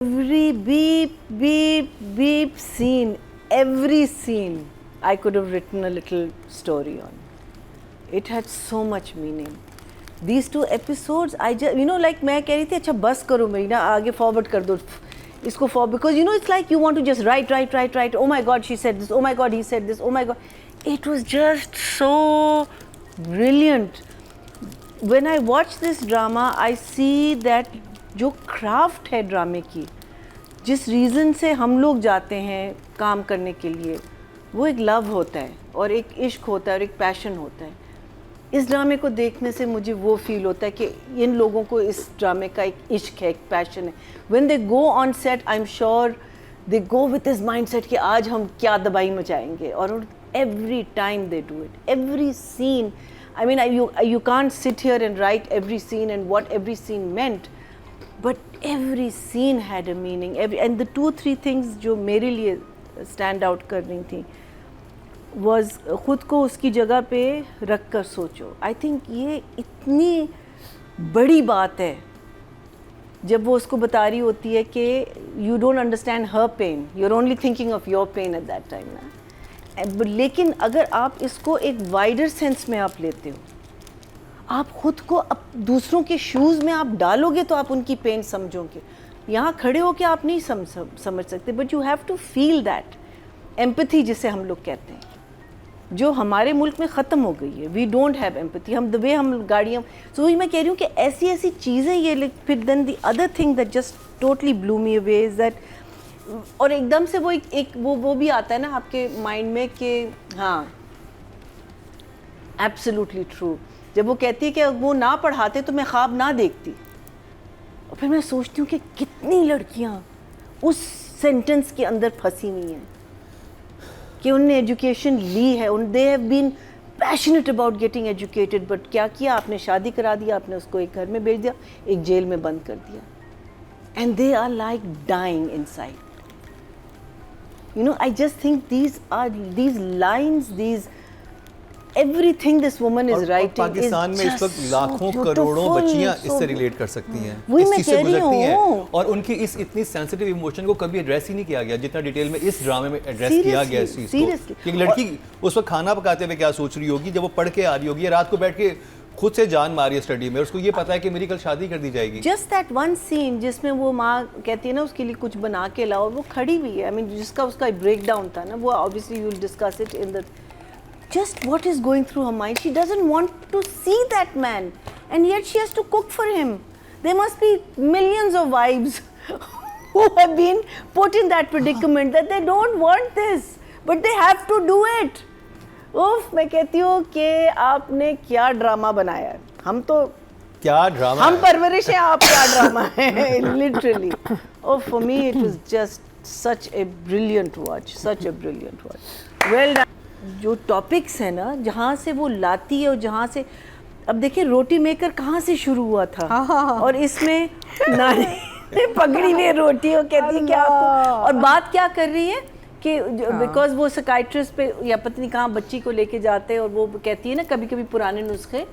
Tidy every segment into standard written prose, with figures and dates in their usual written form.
Every beep, beep, beep scene, every scene, I could have written a little story on. It had so much meaning. These two episodes, I just, like मैं कह रही थी अच्छा बस करो मेरी ना आगे forward कर दो इसको forward, because it's like you want to just write. Oh my God, she said this. Oh my God, he said this. Oh my God, it was just so brilliant. When I watch this drama, I see that जो craft है ड्रामे की, जिस reason से हम लोग जाते हैं काम करने के लिए, वो एक लव होता है और एक इश्क होता है और एक पैशन होता है. इस ड्रामे को देखने से मुझे वो फील होता है कि इन लोगों को इस ड्रामे का एक इश्क है, एक पैशन है. When they go on set, I am sure they go with this mindset कि आज हम क्या दबाई मचाएंगे, और every time they do it, every scene. I mean, you can't sit here and write every scene and what every scene meant, but every scene had a meaning. And the 2-3 things जो मेरे लिए stand out कर रही थी was खुद को उसकी जगह पे रख कर सोचो. I think ये इतनी बड़ी बात है जब वो उसको बता रही होती है कि you don't understand her pain, you're only thinking of your pain at that time ना. लेकिन अगर आप इसको एक वाइडर सेंस में आप लेते हो, आप खुद को दूसरों के शूज़ में आप डालोगे तो आप उनकी पेन समझोगे. यहाँ खड़े हो के आप नहीं समझ सकते, but you have to feel that empathy जिसे हम लोग कहते हैं, जो हमारे मुल्क में ख़त्म हो गई है. We don't have empathy. हम द वे हम गाड़ियाँ, सो वही मैं कह रही हूँ कि ऐसी ऐसी चीज़ें ये. फिर then the other thing that just totally blew me away is that, और एकदम से वो एक वो भी आता है ना आपके माइंड में कि हाँ एब्सोल्युटली ट्रू. जब वो कहती है कि वो ना पढ़ाते तो मैं ख्वाब ना देखती, और फिर मैं सोचती हूँ कि कितनी लड़कियाँ उस सेंटेंस के अंदर फंसी हुई हैं कि उनने एजुकेशन ली है, they have been passionate about getting educated, but क्या किया आपने, शादी करा दिया आपने, उसको एक घर में भेज दिया, एक जेल में बंद कर दिया, and they are like dying inside. I just think these lines, everything this woman is writing Pakistan में इस वक्त लाखों करोड़ों बच्चियां इससे रिलेट कर सकती हैं, इस चीज़ से गुजरती हैं, और उनकी इस इतनी सेंसिटिव इमोशन को कभी एड्रेस ही नहीं किया गया जितना डिटेल में इस ड्रामे में एड्रेस किया गया इस चीज़ को. कि लड़की उस वक्त खाना पकाते हुए क्या सोच रही होगी जब वो पढ़ के आ रही होगी, रात को बैठ के खुद से जान मारी है स्टडी में, और उसको ये पता है कि मेरी कल शादी कर दी जाएगी. जस्ट दैट वन सीन जिसमें वो माँ कहती है ना उसके लिए कुछ बना के लाओ, वो खड़ी हुई है. आई मीन जिसका उसका ब्रेक डाउन था ना, वो obviously you will discuss it in the just what is going through her mind. She doesn't want to see that man, and yet she has to cook for him. There must be millions of wives who have been put in that predicament that they don't want this, but they have to do it. उफ, मैं कहती हूँ कि आपने क्या drama बनाया है. हम तो क्या ड्रामा, हम परवरिश हैं, आप क्या ड्रामा है literally. Oh, for me it was just such a brilliant watch, such a brilliant watch. Well done. जो टॉपिक्स है ना, जहाँ से वो लाती है और जहाँ से, अब देखिए रोटी मेकर कहाँ से शुरू हुआ था, और इसमें नानी ने पकड़ी हुई रोटी और कहती है कि आपको, और बात क्या कर रही है कि बिकॉज वो साइकियाट्रिस्ट पे या पता नहीं कहाँ बच्ची को लेके जाते हैं, और वो कहती है ना कभी कभी पुराने नुस्खे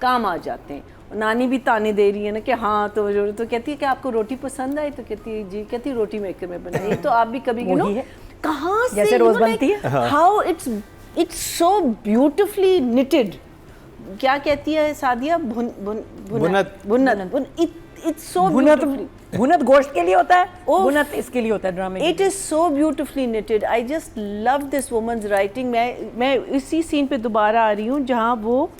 काम आ जाते हैं, और नानी भी ताने दे रही है ना कि हाँ, तो कहती है कि आपको रोटी पसंद आई, तो कहती है जी, कहती है रोटी मेकर में बनाई. तो आप भी कभी कहाँ से जैसे रोज बनती है, how it's so beautifully knitted. क्या कहती है सादिया, बुनत. It's so beautifully. भुनत गोश्त के लिए होता है, बुनत इसके लिए होता है ड्रामे. It is so beautifully knitted. I just love this woman's writing. मैं इसी सीन पे दोबारा आ रही हूँ जहाँ वो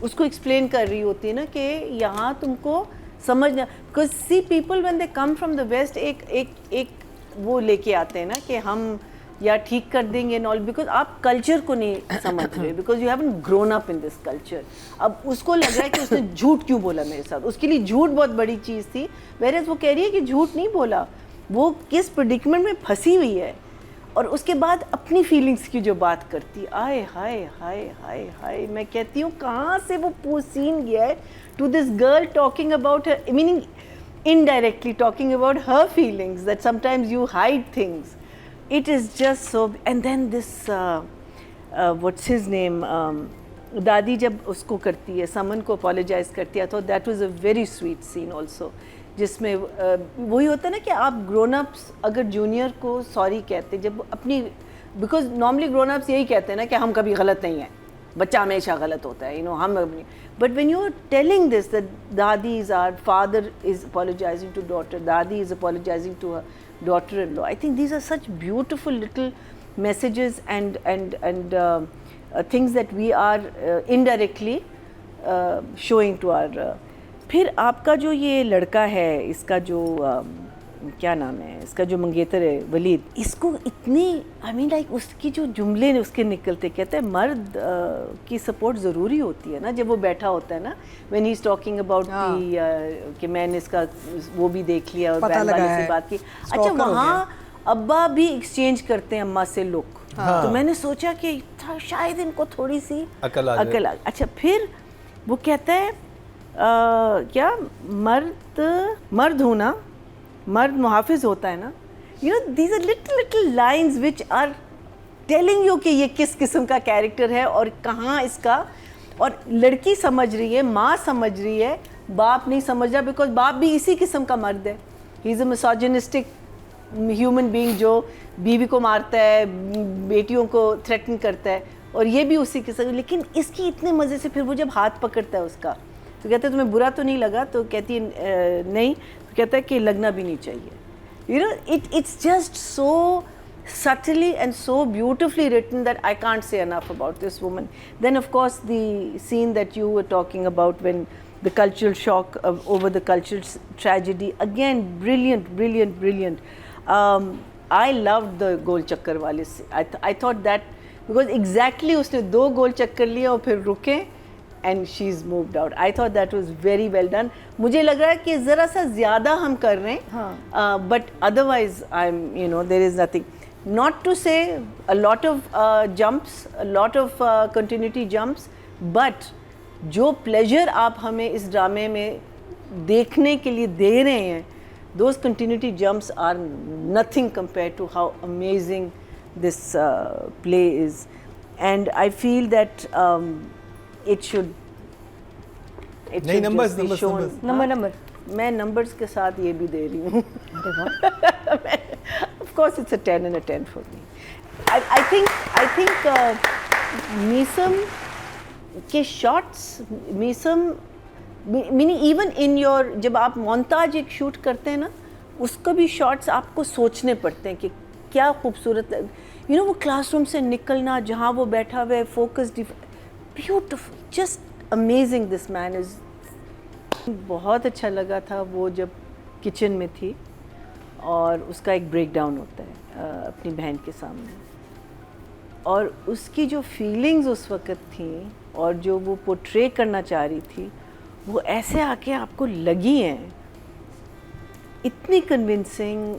उसको एक्सप्लेन कर रही होती है ना कि यहाँ तुमको समझना, because see people when they come from the west एक वो लेके आते हैं ना कि हम या ठीक कर देंगे एंड ऑल, बिकॉज आप कल्चर को नहीं समझ रहे, because you haven't grown up in this culture. अब उसको लग रहा है कि उसने झूठ क्यों बोला मेरे साथ, उसके लिए झूठ बहुत बड़ी चीज़ थी. वेयरएज़ वो कह रही है कि झूठ नहीं बोला, वो किस प्रेडिक्मेंट में फंसी हुई है, और उसके बाद अपनी फीलिंग्स की जो बात करती, आए हाय हाय हाय हाय. मैं कहती हूँ कहाँ से वो सीन गया है to this girl talking about her, meaning indirectly talking about her feelings that sometimes you hide things. It is just so, and then this what's his name, दादी जब उसको करती है, समन को apologize करती है, तो that was a very sweet scene also. जिसमें वही होता है ना कि आप ग्रोन अप्स अगर जूनियर को सॉरी कहते जब अपनी, बिकॉज नॉर्मली ग्रोन अप्स यही कहते हैं ना कि हम कभी गलत नहीं हैं, बच्चा हमेशा गलत होता है, हम अपनी, but when you are telling this that दादी is our father is apologizing to daughter, दादी is apologizing to her daughter in law, I think these are such beautiful little messages and things that we are indirectly showing to our फिर आपका जो ये लड़का है, इसका जो क्या नाम है, इसका जो मंगेतर है वलीद, इसको इतनी आई मीन लाइक उसकी जो जुमले उसके निकलते, कहते हैं मर्द की सपोर्ट ज़रूरी होती है ना, जब वो बैठा होता है ना, when he is talking about the कि मैंने इसका वो भी देख लिया और बहन वाले से बात की, अच्छा वहाँ अब्बा भी एक्सचेंज करते हैं अम्मा से लुक, तो मैंने सोचा कि शायद इनको थोड़ी सी अकल आ, अच्छा फिर वो कहता है क्या मर्द होना, मर्द मुहाफिज होता है ना, these are little lines which are telling you कि ये किस किस्म का कैरेक्टर है और कहाँ इसका, और लड़की समझ रही है, माँ समझ रही है, बाप नहीं समझ रहा, बिकॉज बाप भी इसी किस्म का मर्द है, he is a misogynistic human being जो बीवी को मारता है, बेटियों को थ्रेटन करता है, और ये भी उसी किस्म, लेकिन इसकी इतने मज़े से फिर वो जब हाथ पकड़ता है उसका, तो कहता है तुम्हें बुरा तो नहीं लगा, तो कहती है नहीं, तो कहता है कि लगना भी नहीं चाहिए, it's just so subtly and so beautifully written that I can't say enough about this woman. Then of course the scene that you were talking about when the cultural shock over the cultural tragedy, again brilliant. I loved the गोल चक्कर वाले से, I thought that because exactly उसने 2 गोल चक्कर लिए और फिर रुके and she's moved out. I thought that was very well done. मुझे लग रहा है कि ज़रा सा ज़्यादा हम कर रहे हैं, but otherwise there is nothing. Not to say a lot of jumps, a lot of continuity jumps, but जो pleasure आप हमें इस ड्रामे में देखने के लिए दे रहे हैं, those continuity jumps are nothing compared to how amazing this play is, and I feel that it should number मैं numbers के साथ ये भी दे रही हूँ of course it's a 10 and a 10 for me. I think Meesam के shots, Meesam meaning even in your, जब आप montage एक shoot करते हैं ना, उसका भी shots आपको सोचने पड़ते हैं कि क्या खूबसूरत, वो classroom से निकलना, जहाँ वो बैठा हुआ है, focused, beautiful, just amazing. This man is. बहुत अच्छा लगा था वो जब किचन में थी और उसका एक ब्रेक डाउन होता है अपनी बहन के सामने, और उसकी जो फीलिंग्स उस वक़्त थी और जो वो पोर्ट्रे करना चाह रही थी, वो ऐसे आके आपको लगी हैं, इतनी कन्विंसिंग.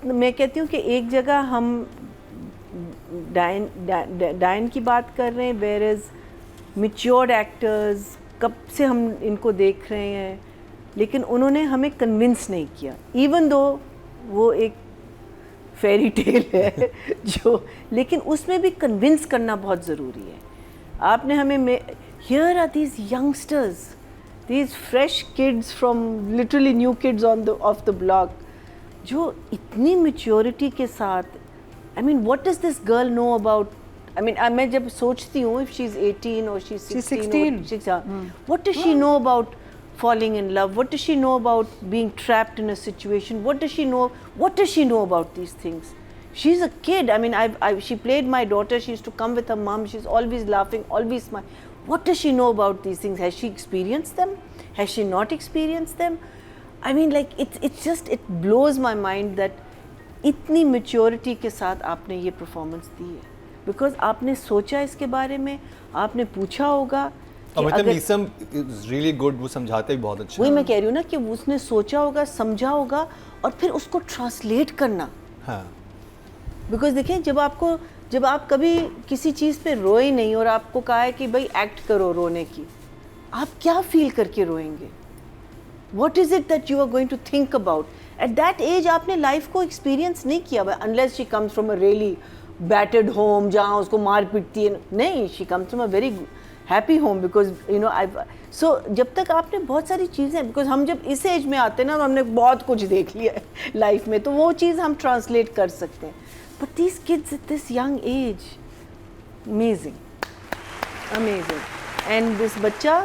मैं कहती हूँ कि एक जगह हम डायन की बात कर रहे हैं, वेयर इज़ मैच्योर्ड एक्टर्स, कब से हम इनको देख रहे हैं, लेकिन उन्होंने हमें कन्विंस नहीं किया, इवन दो वो एक फेरी टेल है जो, लेकिन उसमें भी कन्विंस करना बहुत ज़रूरी है. आपने हमें, here are these youngsters, these fresh kids from literally new kids of the block, जो इतनी मैच्योरिटी के साथ, I mean what does this girl know about, मैं जब सोचती हूँ if she's 18 or she's 16, what does she know about falling in love? What does she know about being trapped in a situation? What does she know about these things? She's a kid. She played my daughter. She used to come with her mom. She's always laughing, always smiling. What does she know about these things? Has she experienced them? Has she not experienced them? It blows my mind that इतनी maturity के साथ आपने ये performance दी है. Because आपने सोचा इसके बारे में, आपने पूछा होगा कि अगर मीसम इज रियली गुड, वो समझाते भी बहुत अच्छा. वही मैं कह रही हूँ ना कि उसने सोचा होगा, समझा होगा, और फिर उसको ट्रांसलेट करना. हाँ. बिकॉज देखें, जब आप कभी किसी चीज़ पे रोए नहीं और आपको कहा है कि भाई एक्ट करो रोने की, आप क्या फील करके रोएंगे? What is it that you are going to think about? At that age आपने लाइफ को एक्सपीरियंस नहीं किया, unless she comes from a really battered home जहाँ उसको मार पीटती है. नहीं, she comes from a very happy home because सो जब तक आपने बहुत सारी चीज़ें, बिकॉज हम जब इस एज में आते हैं ना तो हमने बहुत कुछ देख लिया है लाइफ में, तो वो चीज़ हम ट्रांसलेट कर सकते हैं. But these kids at this young age, amazing, amazing. And this बच्चा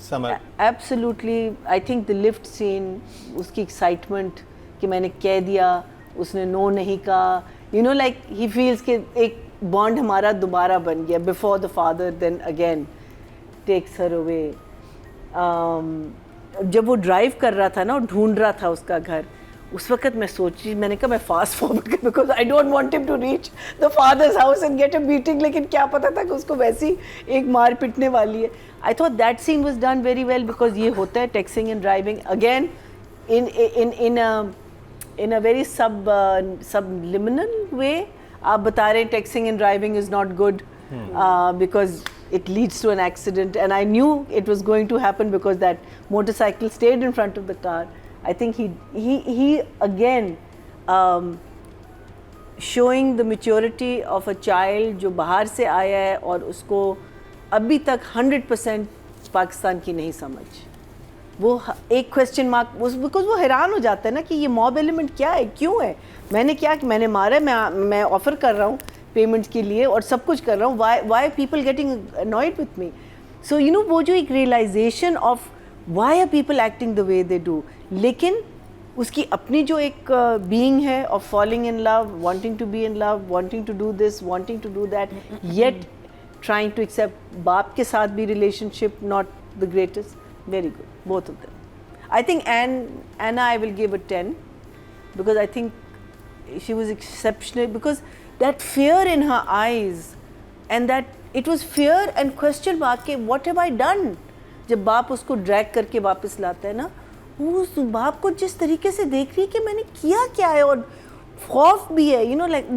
Samar absolutely, I think the lift scene, उसकी एक्साइटमेंट कि मैंने कह दिया, उसने नो नहीं कहा, you know like he feels कि एक बॉन्ड हमारा दोबारा बन गया. Before the father then again takes her away. जब वो ड्राइव कर रहा था ना और ढूंढ रहा था उसका घर, उस वक्त मैं सोची, मैंने कहा मैं फास्ट फॉरवर्ड कर, because I don't want him to reach the father's house and get a beating. लेकिन क्या पता था कि उसको वैसी एक मार पिटने वाली है. I thought that scene was done very well, because ये होता है texting and driving again in a very subliminal way. आप बता रहे हैं texting and driving is not good because it leads to an accident, and I knew it was going to happen because that motorcycle stayed in front of the car. I think he again showing the maturity of a child जो बाहर से आया है और उसको अभी तक 100% पाकिस्तान की नहीं समझ. वो एक क्वेश्चन मार्क, बिकॉज वो हैरान हो जाता है ना कि ये मॉब एलिमेंट क्या है, क्यों है, मैंने क्या कि मैंने मारा है, मैं ऑफर कर रहा हूँ पेमेंट के लिए और सब कुछ कर रहा हूँ, why people getting annoyed with me. So you know वो जो एक realisation of why are people acting the way they do, लेकिन उसकी अपनी जो एक बीइंग है of falling in love, wanting to be in love, wanting to do this, wanting to do that, yet trying to accept बाप के साथ भी relationship not the greatest. Very good, both of them. I think Anna, I will give a 10 because I think she was exceptional, because that fear in her eyes, and that it was fear and question mark के what have I done. जब बाप उसको drag करके वापस लाता है ना, वो उस बाप को जिस तरीके से देख रही है कि मैंने किया क्या है, और खौफ भी है, you know, like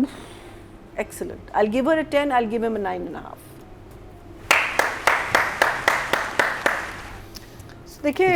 excellent. I'll give her a 10, I'll give him a 9.5. देखिए